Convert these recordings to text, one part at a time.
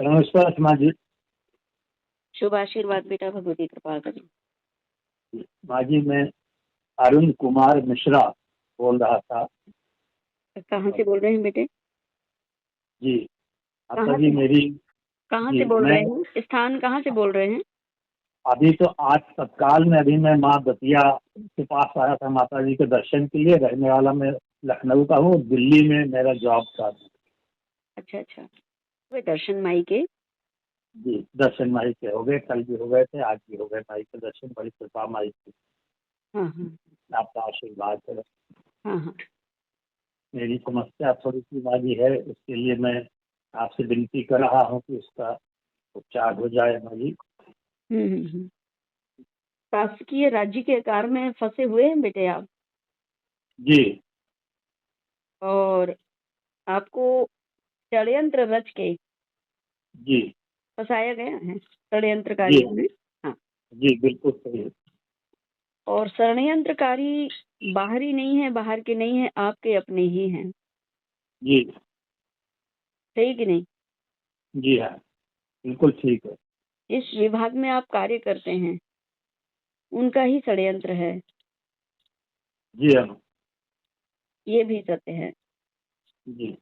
नमस्कार माँ जी। शुभ आशीर्वाद बेटा, भगवती कृपा करें। माँ जी, मैं अरुण कुमार मिश्रा बोल रहा था। कहाँ से बोल रहे हैं बेटे? जी माता कहाँ जी से मेरी। कहाँ जी से बोल मैं रहे हैं? स्थान कहाँ से बोल रहे हैं? अभी तो आज तत्काल में अभी मैं माँ दतिया के पास आया था माता जी के दर्शन के लिए। रहने वाला मैं लखनऊ का हूँ, दिल्ली में मेरा जॉब था। अच्छा अच्छा, वे दर्शन माई के। जी दर्शन माई के हो गए, कल भी हो गए थे, आज भी हो गए माई के दर्शन। बड़ी कृपा माई की, हाँ हाँ आपका आशीर्वाद है। हाँ हाँ। मेरी समस्या थोड़ी सी माँ जी है, उसके लिए मैं आपसे विनती कर रहा हूँ कि उसका उपचार हो जाए माँ जी। हम्म। शासकीय राज्य के कार में फंसे हुए हैं बेटे आप, जी और आपको षड्यंत्र रच के जी फंसाया गया है जी षड्यंत्रकारियों ने। हाँ, जी बिल्कुल सही है। और षड्यंत्रकारी बाहरी नहीं है, बाहर के नहीं है, आपके अपने ही हैं। जी सही कि नहीं? जी हाँ, बिल्कुल ठीक है। इस विभाग में आप कार्य करते हैं, उनका ही षड्यंत्र है, जी हाँ। ये भी सत्य जी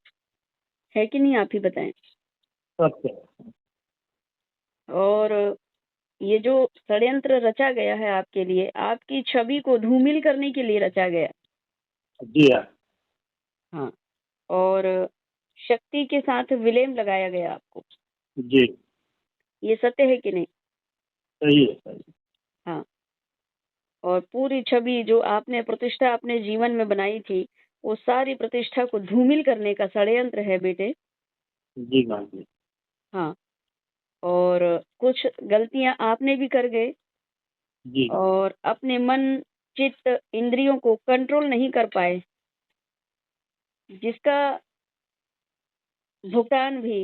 है कि नहीं? आप ही बताएं। सत्य है। और ये जो षड्यंत्र रचा गया है आपके लिए, आपकी छवि को धूमिल करने के लिए रचा गया। जी हाँ। हाँ, और शक्ति के साथ विलेम लगाया गया आपको। जी ये सत्य है कि नहीं? सही है, सही है। हाँ, और पूरी छवि जो आपने प्रतिष्ठा अपने जीवन में बनाई थी, वो सारी प्रतिष्ठा को धूमिल करने का षड्यंत्र है बेटे। जी हाँ जी। हाँ, और कुछ गलतियां आपने भी कर गए, जी और अपने मन चित्त इंद्रियों को कंट्रोल नहीं कर पाए, जिसका भुगतान भी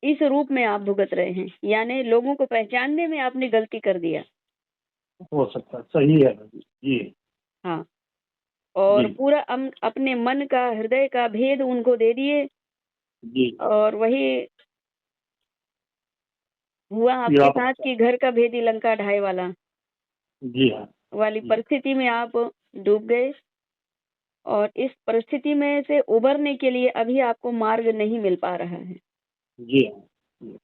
इस रूप में आप भुगत रहे हैं। यानी लोगों को पहचानने में आपने गलती कर दिया। हो सकता है, सही है जी। जी हाँ, और जी पूरा अपने मन का हृदय का भेद उनको दे दिए, जी और वही हुआ पीड़ा आपके साथ पड़ता कि घर का भेदी लंका ढाई वाला है। जी हाँ। वाली जी परिस्थिति में आप डूब गए। और इस परिस्थिति में से उबरने के लिए अभी आपको मार्ग नहीं मिल पा रहा है। जी हाँ। जी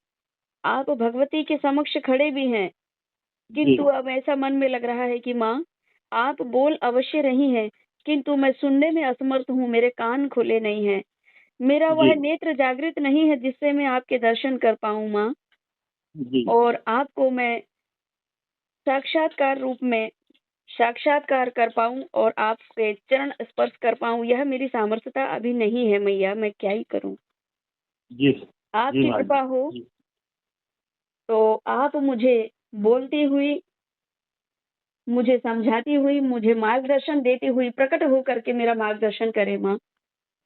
आप भगवती के समक्ष खड़े भी हैं, जी किंतु अब ऐसा मन में लग रहा है कि माँ, आप बोल अवश्य रही हैं, किंतु मैं सुनने में असमर्थ हूँ, मेरे कान खुले नहीं हैं, मेरा जी वह नेत्र जागृत नहीं है जिससे मैं आपके दर्शन कर पाऊँ माँ, जी और आपको मैं साक्षात्कार रूप में साक्षात्कार कर पाऊं और आपके चरण स्पर्श कर पाऊं, यह मेरी सामर्थ्यता अभी नहीं है मैया, मैं क्या ही करूं। जी जी आपकी हाँ कृपा जी। हो जी तो आप मुझे बोलती हुई, मुझे समझाती हुई, मुझे मार्गदर्शन देती हुई प्रकट हो करके मेरा मार्गदर्शन करे माँ,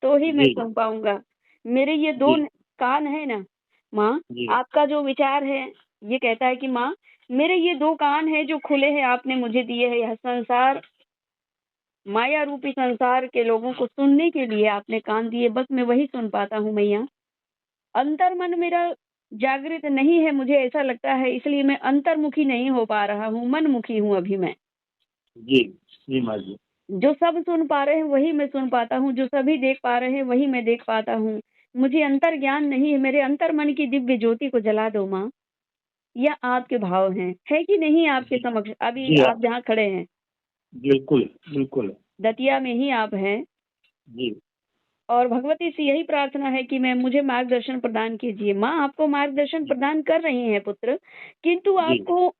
तो ही मैं जी सुन पाऊंगा। मेरे ये दो जी कान है ना माँ, जी आपका जो विचार है ये कहता है कि माँ, मेरे ये दो कान है जो खुले हैं, आपने मुझे दिए हैं। यह संसार, माया रूपी संसार के लोगों को सुनने के लिए आपने कान दिए, बस मैं वही सुन पाता हूँ मैया। अंतर मन मेरा जागृत नहीं है, मुझे ऐसा लगता है, इसलिए मैं अंतर्मुखी नहीं हो पा रहा हूँ, मनमुखी हूँ अभी मैं। जी जी माँ जी। जो सब सुन पा रहे हैं वही मैं सुन पाता हूँ, जो सभी देख पा रहे हैं वही मैं देख पाता हूँ। मुझे अंतर ज्ञान नहीं है। मेरे अंतर मन की दिव्य ज्योति को जला दो माँ। यह आपके भाव हैं, है कि नहीं आपके जी समक्ष? अभी जी हाँ, आप जहाँ खड़े हैं, बिल्कुल बिल्कुल। दतिया में ही आप हैं, जी और भगवती से यही प्रार्थना है कि मैं मुझे मार्गदर्शन प्रदान कीजिए। माँ आपको मार्गदर्शन जी प्रदान कर रही हैं पुत्र, किंतु जी आपको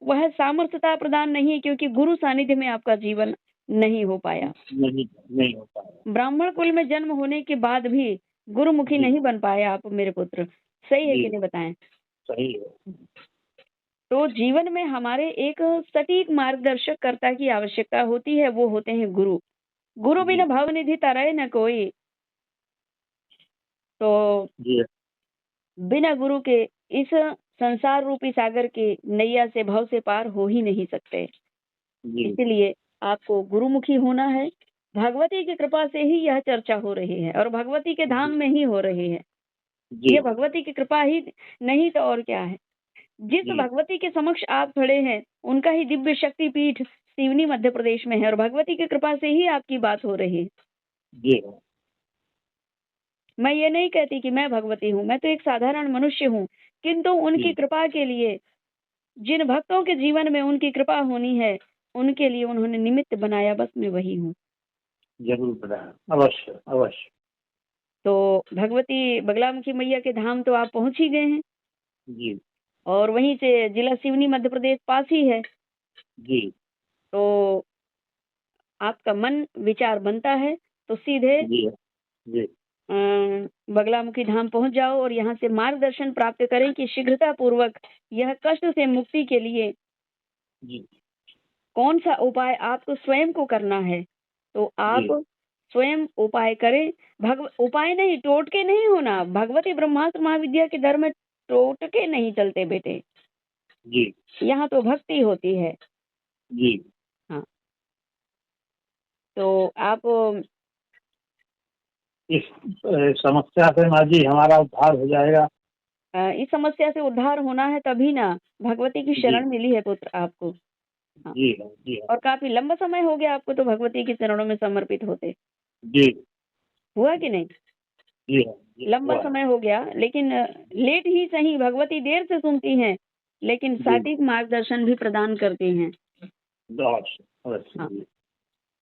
वह सामर्थ्यता प्रदान नहीं है, क्योंकि गुरु सानिध्य में आपका जीवन नहीं हो पाया। नहीं नहीं हो पाया। ब्राह्मण कुल में जन्म होने के बाद भी गुरुमुखी जी नहीं बन पाए आप मेरे पुत्र। सही है जी कि नहीं बताएं? सही है। तो जीवन में हमारे एक सटीक मार्गदर्शक कर्ता की आवश्यकता होती है, वो होते हैं गुरु। गुरु जी बिना भवनिधि तरय न कोई। तो जी बिना गुरु के इस संसार रूपी सागर के नैया से, भव से पार हो ही नहीं सकते। जी इसीलिए आपको गुरुमुखी होना है। भगवती की कृपा से ही यह चर्चा हो रही है, और भगवती के धाम जी में ही हो रही है। जी ये भगवती की कृपा ही नहीं तो और क्या है। जिस जी भगवती के समक्ष आप खड़े हैं, उनका ही दिव्य शक्ति पीठ सिवनी मध्य प्रदेश में है और भगवती की कृपा से ही आपकी बात हो रही है। जी मैं ये नहीं कहती कि मैं भगवती हूँ, मैं तो एक साधारण मनुष्य हूँ, किंतु उनकी जी, कृपा के लिए, जिन भक्तों के जीवन में उनकी कृपा होनी है, उनके लिए उन्होंने निमित्त बनाया, बस मैं वही हूँ। जरूर बताएं, अवश्य अवश्य। तो भगवती बगलामुखी मैया के धाम तो आप पहुँच ही गए हैं जी और वहीं से जिला सिवनी मध्य प्रदेश पास ही है। जी तो आपका मन विचार बनता है तो सीधे जी जी बगलामुखी धाम पहुंच जाओ और यहाँ से मार्गदर्शन प्राप्त करें कि शीघ्रता पूर्वक यह कष्ट से मुक्ति के लिए जी कौन सा उपाय आपको स्वयं को करना है। तो आप जी स्वयं उपाय करें। उपाय नहीं, टोटके नहीं होना। भगवती ब्रह्मास्त्र महाविद्या के दर में टोटके नहीं चलते बेटे, जी यहाँ तो भक्ति होती है। जी। हाँ, तो आप इस समस्या से माँ जी हमारा उद्धार हो जाएगा। इस समस्या से उद्धार होना है तभी ना भगवती की जी शरण मिली है पुत्र आपको। हाँ, जी है जी है और काफी लंबा समय हो गया आपको तो भगवती के चरणों में समर्पित होते, जी हुआ कि नहीं? जी है जी लंबा हुआ है। समय हो गया, लेकिन लेट ही सही, भगवती देर से सुनती हैं, लेकिन जी सटीक मार्गदर्शन भी प्रदान करती हैं। अवश्य अवश्य हाँ, जी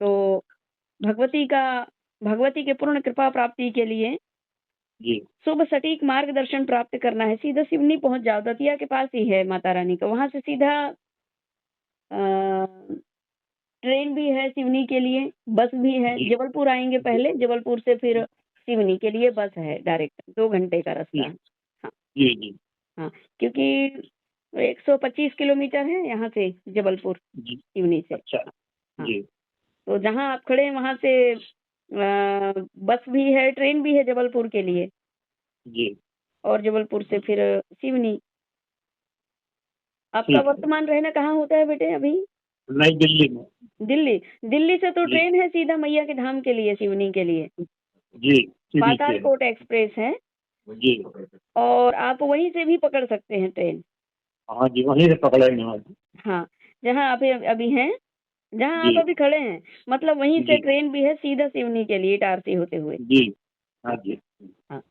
तो भगवती के पूर्ण कृपा प्राप्ति के लिए जी शुभ सटीक मार्गदर्शन प्राप्त करना है, सीधा सिवनी पहुंच जाओ। दतिया के पास ही है माता रानी का, वहां से सीधा अ, ट्रेन भी है सिवनी के लिए, बस भी है। जी जबलपुर आएंगे जी पहले, जबलपुर से फिर सिवनी के लिए बस है डायरेक्ट, 2 घंटे का रास्ता जी है। हाँ जी जी हाँ, क्योंकि 125 किलोमीटर है यहाँ से जबलपुर जी। सिवनी से। अच्छा। हाँ, जी तो जहाँ आप खड़े हैं वहां से बस भी है, ट्रेन भी है जबलपुर के लिए, जी और जबलपुर से फिर सिवनी। आपका ठीक है। वर्तमान रहना कहाँ होता है बेटे अभी? नई दिल्ली में। दिल्ली। दिल्ली से तो जी ट्रेन है सीधा मैया के धाम के लिए, सिवनी के लिए जी सीधी से है। पातालकोट एक्सप्रेस है, जी और आप वहीं से भी पकड़ सकते हैं ट्रेन। हाँ जी वहीं से पकड़ेंगे वहाँ। हाँ, जहाँ आप अभी हैं, जहाँ जी आप अभी खड़े हैं, मतलब वहीं से जी ट्रेन भी है सीधा सिवनी के लिए इटारसी होते हुए। जी हाँ जी। हाँ,